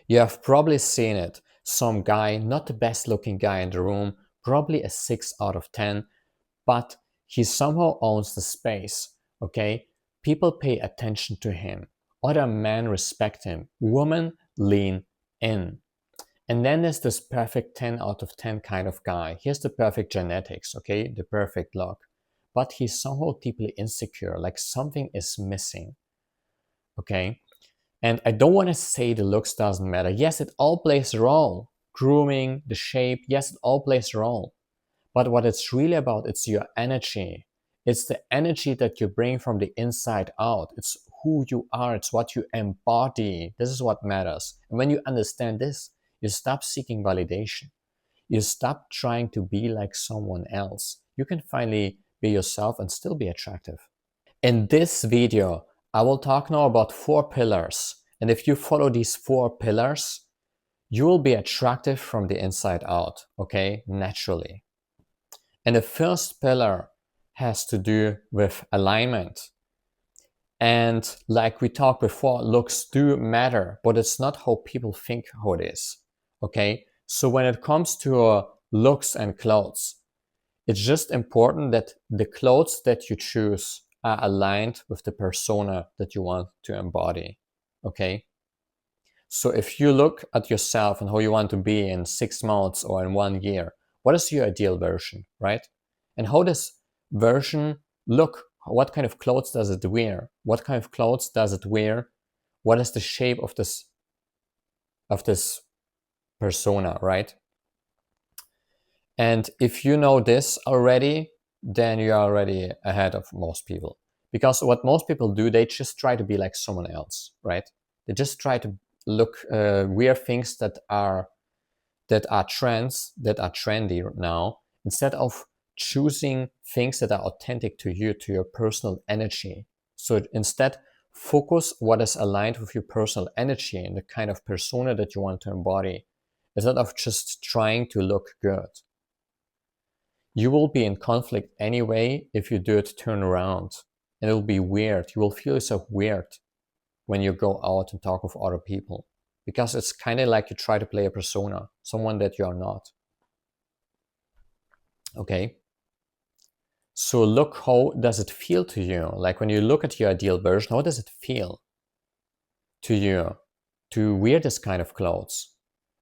You have probably seen it. Some guy, not the best looking guy in the room, probably a 6 out of 10, but he somehow owns the space, okay? People pay attention to him. Other men respect him. Women lean in. And then there's this perfect 10 out of 10 kind of guy. He has the perfect genetics, okay? The perfect look. But he's somehow deeply insecure, like something is missing, okay? And I don't want to say the looks doesn't matter. Yes, it all plays a role. Grooming, the shape, yes, it all plays a role. But what it's really about, it's your energy. It's the energy that you bring from the inside out. It's who you are. It's what you embody. This is what matters. And when you understand this, you stop seeking validation. You stop trying to be like someone else. You can finally be yourself and still be attractive. In this video, I will talk now about 4 pillars. And if you follow these 4 pillars, you will be attractive from the inside out, okay? Naturally. And the first pillar has to do with alignment. And like we talked before, looks do matter, but it's not how people think how it is, okay? So when it comes to looks and clothes, it's just important that the clothes that you choose are aligned with the persona that you want to embody, okay? So if you look at yourself and how you want to be in 6 months or in 1 year, what is your ideal version, right? And how does version look? What kind of clothes does it wear? What kind of clothes does it wear? What is the shape of this persona, right? And if you know this already, then you're already ahead of most people. Because what most people do, they just try to be like someone else, right? They just try to wear things that are trends, that are trendy now, instead of choosing things that are authentic to you, to your personal energy. So instead, focus what is aligned with your personal energy and the kind of persona that you want to embody, instead of just trying to look good. You will be in conflict anyway if you do it turn around, and it will be weird. You will feel yourself weird when you go out and talk with other people, because it's kind of like you try to play a persona, someone that you are not. Okay? So look, how does it feel to you? Like when you look at your ideal version, how does it feel to you to wear this kind of clothes?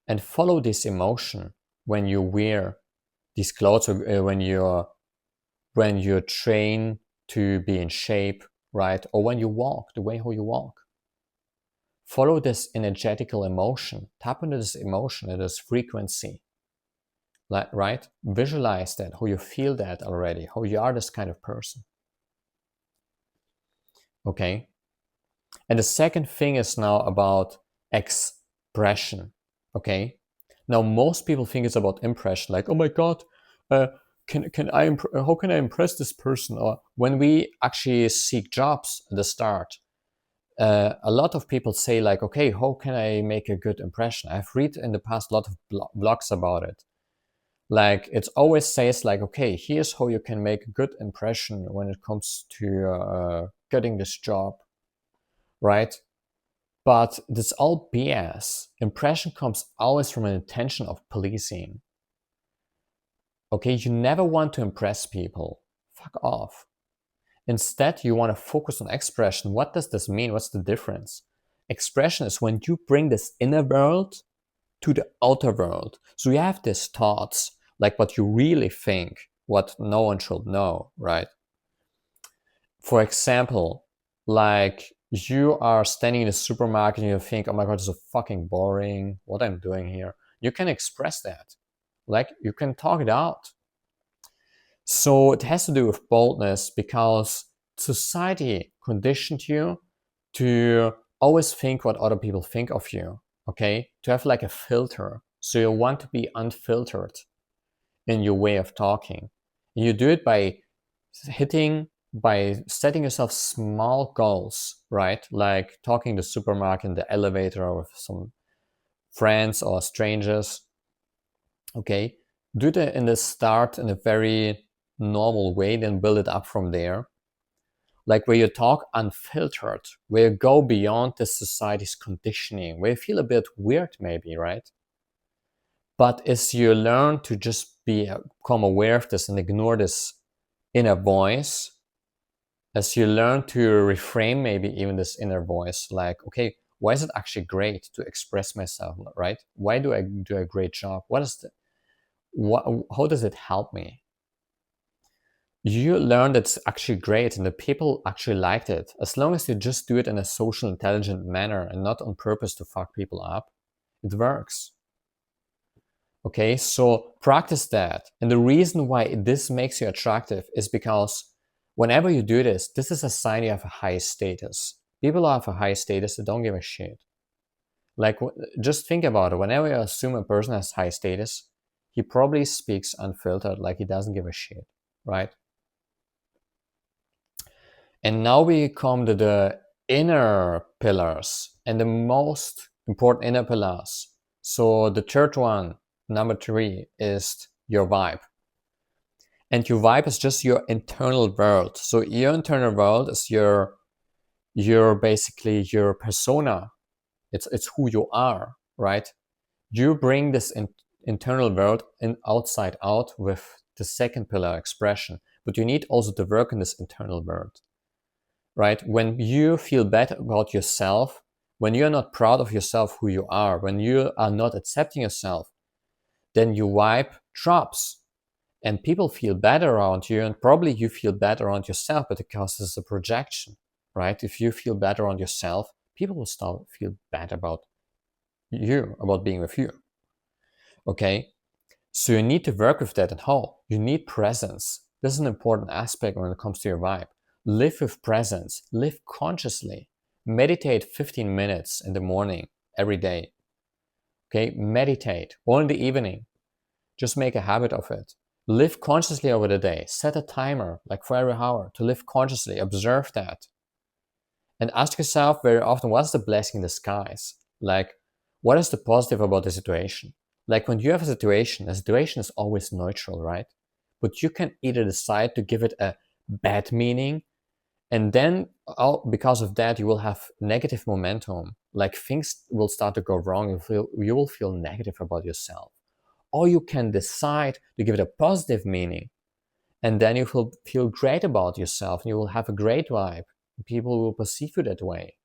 And follow this emotion when you wear these clothes, or when you train to be in shape, right? Or when you walk, the way how you walk. Follow this energetical emotion. Tap into this emotion, into this frequency, right? Visualize that, how you feel that already, how you are this kind of person. Okay? And the second thing is now about expression. Okay? Now, most people think it's about impression, like, oh my God, how can I impress this person? Or when we actually seek jobs at the start, a lot of people say like, okay, how can I make a good impression? I've read in the past a lot of blogs about it. Like it always says like, okay, here's how you can make a good impression when it comes to getting this job, right? But this all BS. Impression comes always from an intention of pleasing. Okay, you never want to impress people. Fuck off. Instead, you want to focus on expression. What does this mean? What's the difference? Expression is when you bring this inner world to the outer world. So you have these thoughts, like what you really think, what no one should know, right? For example, like you are standing in a supermarket and you think, oh my God, this is so fucking boring, what I'm doing here. You can express that. Like you can talk it out. So it has to do with boldness, because society conditioned you to always think what other people think of you, okay? To have like a filter. So you want to be unfiltered in your way of talking. And you do it by setting yourself small goals, right? Like talking the supermarket in the elevator with some friends or strangers, okay? Do it in the start in a very normal way, then build it up from there. like where you talk unfiltered, where you go beyond the society's conditioning, where you feel a bit weird maybe, right? But as you learn to just become aware of this and ignore this inner voice, as you learn to reframe maybe even this inner voice, like, okay, why is it actually great to express myself, right? Why do I do a great job? How does it help me? You learn that's actually great and the people actually liked it. As long as you just do it in a social, intelligent manner and not on purpose to fuck people up, it works. Okay, so practice that. And the reason why this makes you attractive is because whenever you do this, this is a sign you have a high status. People who have a high status, they don't give a shit. Like, just think about it. Whenever you assume a person has high status, he probably speaks unfiltered, like he doesn't give a shit, right? And now we come to the inner pillars and the most important inner pillars. So the third one, number 3, is your vibe. And your vibe is just your internal world. So your internal world is your basically your persona. It's who you are, right? You bring this internal world in outside out with the second pillar, expression. But you need also to work in this internal world, right? When you feel bad about yourself, when you're not proud of yourself, who you are, when you are not accepting yourself, then your vibe drops and people feel bad around you, and probably you feel bad around yourself, but because it's a projection, right? If you feel bad around yourself, people will start feel bad about you, about being with you. Okay? So you need to work with that. And how? You need presence. This is an important aspect when it comes to your vibe. Live with presence. Live consciously. Meditate 15 minutes in the morning every day. Okay? Meditate. Or in the evening. Just make a habit of it. Live consciously over the day. Set a timer, like for every hour, to live consciously. Observe that. And ask yourself very often, what's the blessing in disguise? Like, what is the positive about the situation? Like when you have a situation is always neutral, right? But you can either decide to give it a bad meaning, and then because of that, you will have negative momentum. Like things will start to go wrong. You will feel negative about yourself. Or you can decide to give it a positive meaning, and then you will feel great about yourself and you will have a great vibe. People will perceive you that way.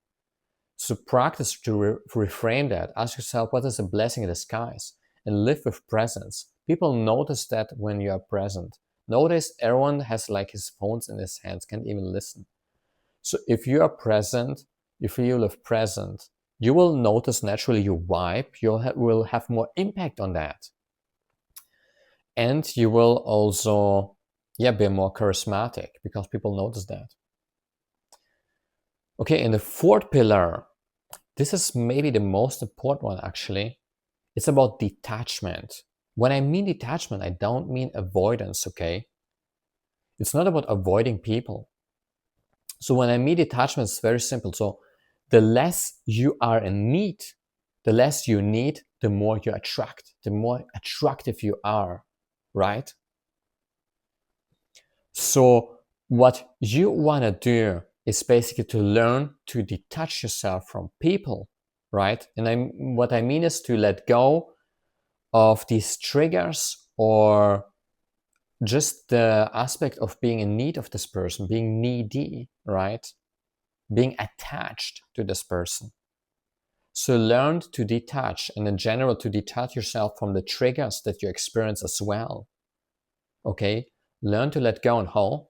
So practice to reframe that. Ask yourself, what is a blessing in disguise? And live with presence. People notice that when you are present. Notice everyone has like his phones in his hands, can't even listen. So if you are present, if you live present, you will notice naturally your vibe. You will have more impact on that. And you will also, be more charismatic because people notice that. Okay, and the fourth pillar, this is maybe the most important one actually. It's about detachment. When I mean detachment, I don't mean avoidance, okay? It's not about avoiding people. So when I mean detachment, it's very simple. So the less you are in need, the less you need, the more you attract, the more attractive you are, right? So what you want to do is basically to learn to detach yourself from people, right? And what I mean is to let go of these triggers or just the aspect of being in need of this person, being needy, right? Being attached to this person. So learn to detach, and in general, to detach yourself from the triggers that you experience as well. Okay? Learn to let go. And how?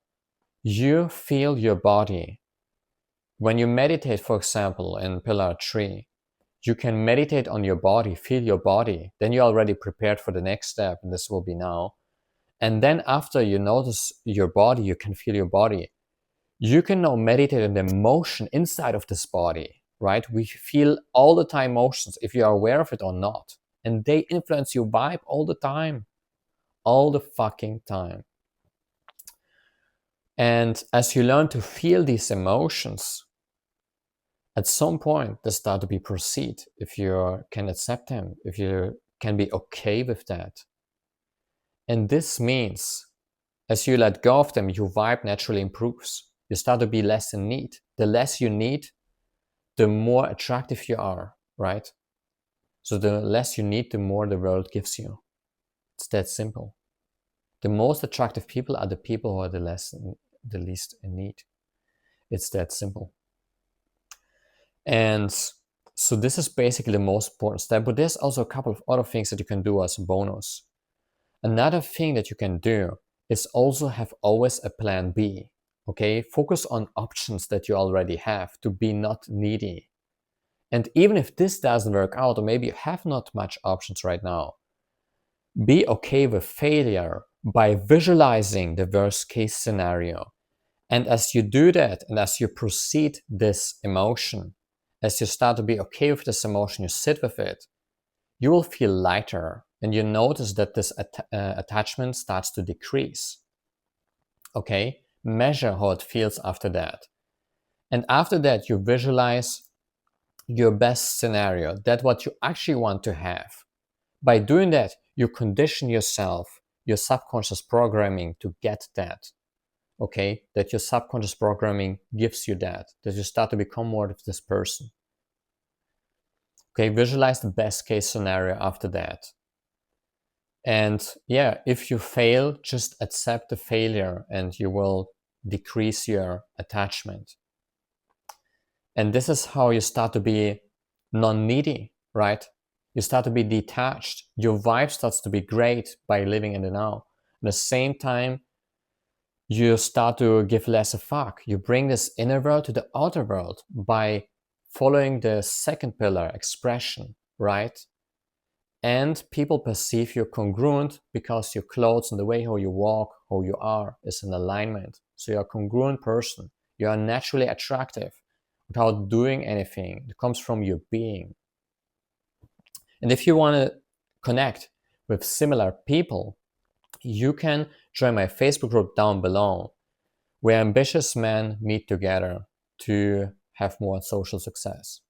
You feel your body. When you meditate, for example, in Pillar 3, you can meditate on your body, feel your body. Then you're already prepared for the next step, and this will be now. And then after you notice your body, you can feel your body. You can now meditate on the motion inside of this body, right? We feel all the time motions, if you are aware of it or not. And they influence your vibe all the time. All the fucking time. And as you learn to feel these emotions, at some point they start to be proceed if you can accept them, if you can be okay with that. And this means as you let go of them, your vibe naturally improves. You start to be less in need. The less you need, the more attractive you are, right? So the less you need, the more the world gives you. It's that simple. The most attractive people are the people who are the least in need. It's that simple. And so this is basically the most important step, but there's also a couple of other things that you can do as a bonus. Another thing that you can do is also have always a plan B. Okay, focus on options that you already have to be not needy. And even if this doesn't work out, or maybe you have not much options right now, be okay with failure by visualizing the worst case scenario. And as you do that, and as you proceed this emotion, as you start to be okay with this emotion, you sit with it, you will feel lighter, and you notice that this attachment starts to decrease. Okay? Measure how it feels after that. And after that, you visualize your best scenario, that what you actually want to have. By doing that, you condition yourself, your subconscious programming to get that. Okay? That your subconscious programming gives you that you start to become more of this person. Okay, visualize the best case scenario after that. And yeah, if you fail, just accept the failure and you will decrease your attachment. And this is how you start to be non-needy, right? You start to be detached. Your vibe starts to be great by living in the now. At the same time, you start to give less a fuck. You bring this inner world to the outer world by following the second pillar, expression, right? And people perceive you congruent because your clothes and the way how you walk, how you are, is in alignment. So you're a congruent person. You are naturally attractive without doing anything. It comes from your being. And if you want to connect with similar people, you can join my Facebook group down below, where ambitious men meet together to have more social success.